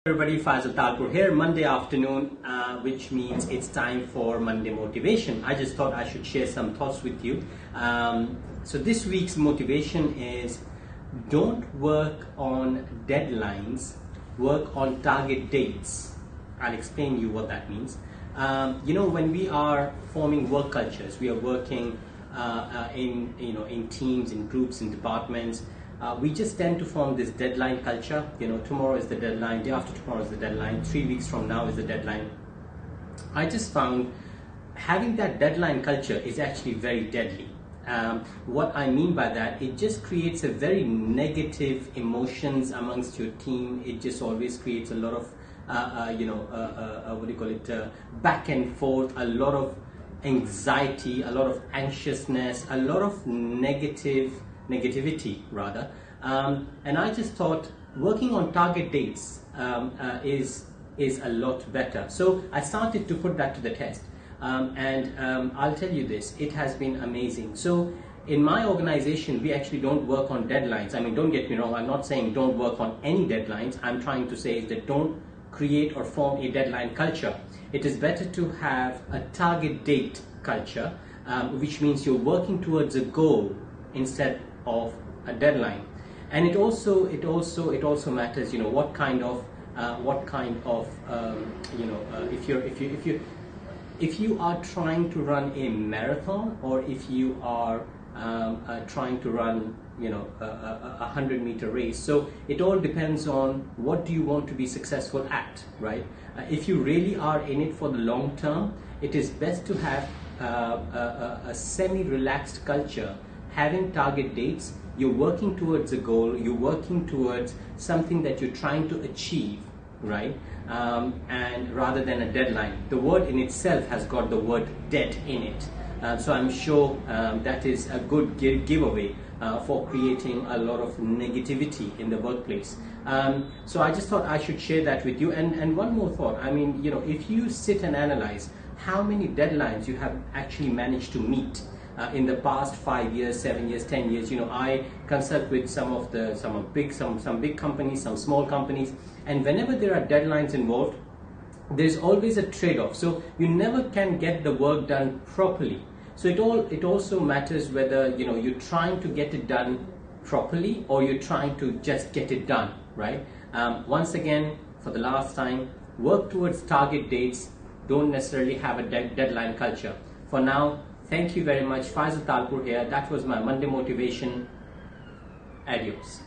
Everybody, Faisal Talpur here, Monday afternoon, which means it's time for Monday motivation. I just thought I should share some thoughts with you. So this week's motivation is don't work on deadlines, work on target dates. I'll explain you what that means. When we are forming work cultures, we are working in teams, in groups, in departments. We just tend to form this deadline culture. Tomorrow is the deadline, day after tomorrow is the deadline, 3 weeks from now is the deadline. I just found having that deadline culture is actually very deadly. What I mean by that, it just creates a very negative emotions amongst your team. It just always creates a lot of, back and forth, a lot of anxiety, a lot of anxiousness, a lot of negativity rather, and I just thought working on target dates is a lot better. So I started to put that to the test, and I'll tell you this, it has been amazing. So in my organization, we actually don't work on deadlines. I mean, don't get me wrong, I'm not saying don't work on any deadlines. I'm trying to say is that don't create or form a deadline culture. It is better to have a target date culture, which means you're working towards a goal instead of a deadline. And it also matters, what kind of if you are trying to run a marathon, or if you are trying to run a 100-meter race. So it all depends on what do you want to be successful at, right? If you really are in it for the long term, it is best to have a semi-relaxed culture, having target dates. You're working towards a goal, you're working towards something that you're trying to achieve, right? And rather than a deadline. The word in itself has got the word dead in it. So I'm sure that is a good giveaway for creating a lot of negativity in the workplace. So I just thought I should share that with you. And one more thought, I mean, if you sit and analyze how many deadlines you have actually managed to meet in the past 5 years, 7 years, 10 years. I consult with some big companies, some small companies, and whenever there are deadlines involved, there's always a trade-off. So you never can get the work done properly. So it also matters whether you're trying to get it done properly or you're trying to just get it done, right? Once again, for the last time, work towards target dates. Don't necessarily have a deadline culture. For now, thank you very much. Faisal Talpur here. That was my Monday motivation. Adios.